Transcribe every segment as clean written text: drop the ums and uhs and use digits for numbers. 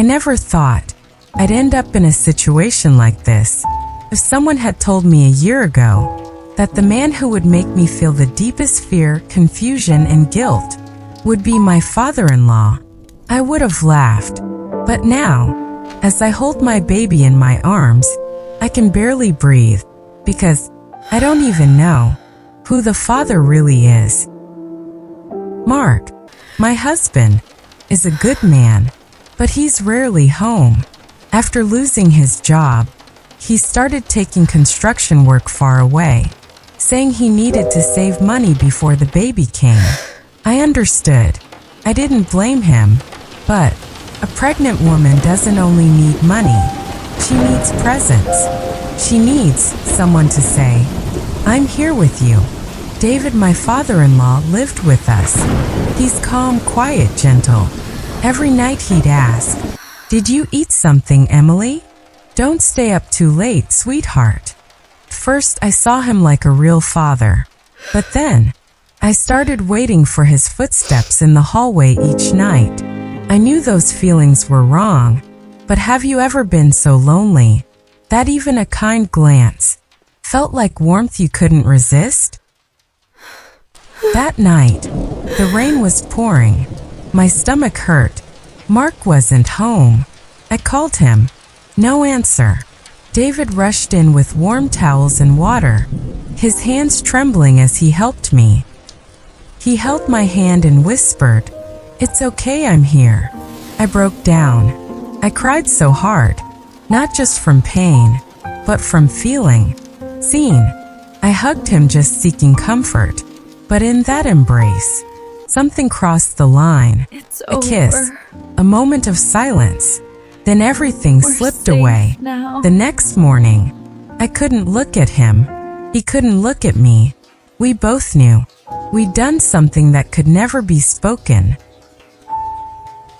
I never thought I'd end up in a situation like this. If someone had told me a year ago that the man who would make me feel the deepest fear, confusion, and guilt would be my father-in-law, I would have laughed. But now, as I hold my baby in my arms, I can barely breathe because I don't even know who the father really is. Mark, my husband, is a good man, but he's rarely home. After losing his job, he started taking construction work far away, saying he needed to save money before the baby came. I understood. I didn't blame him, but a pregnant woman doesn't only need money. She needs presence. She needs someone to say, "I'm here with you." David, my father-in-law, lived with us. He's calm, quiet, gentle. Every night he'd ask, "Did you eat something, Emily? Don't stay up too late, sweetheart." First, I saw him like a real father. But then, I started waiting for his footsteps in the hallway each night. I knew those feelings were wrong, but have you ever been so lonely that even a kind glance felt like warmth you couldn't resist? That night, the rain was pouring. My stomach hurt. Mark wasn't home. I called him. No answer. David rushed in with warm towels and water, his hands trembling as he helped me. He held my hand and whispered, "It's okay, I'm here." I broke down. I cried so hard, not just from pain, but from feeling seen. I hugged him, just seeking comfort. But in that embrace, something crossed the line. It's a kiss, a moment of silence. Then everything slipped away. Now. The next morning, I couldn't look at him. He couldn't look at me. We both knew we'd done something that could never be spoken.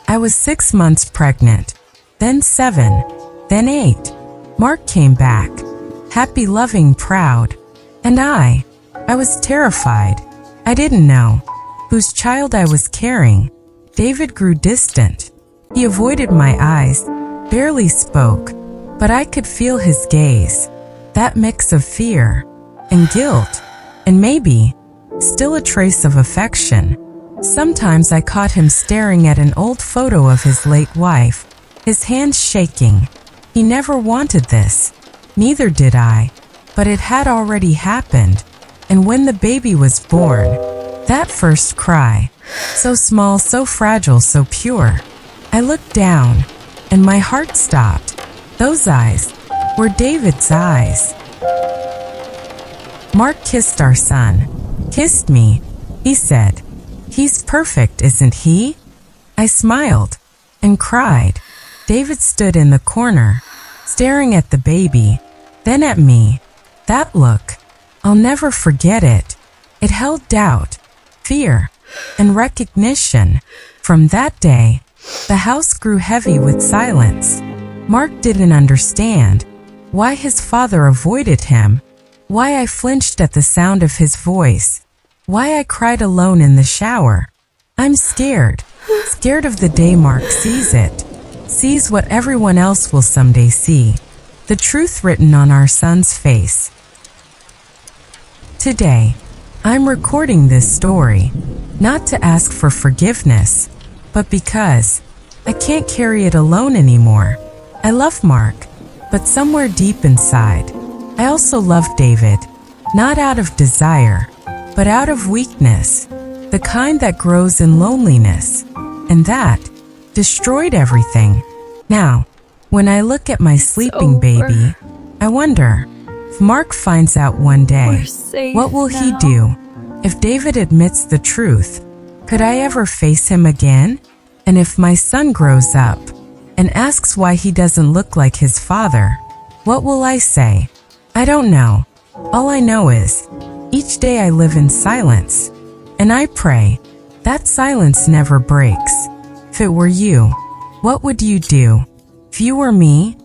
I was 6 months pregnant, then 7, then 8. Mark came back, happy, loving, proud. And I was terrified. I didn't know whose child I was carrying. David grew distant. He avoided my eyes, barely spoke, but I could feel his gaze, that mix of fear and guilt, and maybe still a trace of affection. Sometimes I caught him staring at an old photo of his late wife, his hands shaking. He never wanted this. Neither did I, but it had already happened. And when the baby was born, that first cry, so small, so fragile, so pure, I looked down, and my heart stopped. Those eyes were David's eyes. Mark kissed our son, kissed me. He said, "He's perfect, isn't he?" I smiled and cried. David stood in the corner, staring at the baby, then at me. That look, I'll never forget it. It held doubt, fear, and recognition. From that day, the house grew heavy with silence. Mark didn't understand why his father avoided him, why I flinched at the sound of his voice, why I cried alone in the shower. I'm scared, scared of the day Mark sees it, sees what everyone else will someday see, the truth written on our son's face. Today, I'm recording this story, not to ask for forgiveness, but because I can't carry it alone anymore. I love Mark, but somewhere deep inside, I also love David, not out of desire, but out of weakness, the kind that grows in loneliness, and that destroyed everything. Now, when I look at my sleeping baby, I wonder, if Mark finds out one day, what will he do? If David admits the truth, could I ever face him again? And if my son grows up and asks why he doesn't look like his father, what will I say? I don't know. All I know is, each day I live in silence, and I pray that silence never breaks. If it were you, what would you do? If you were me,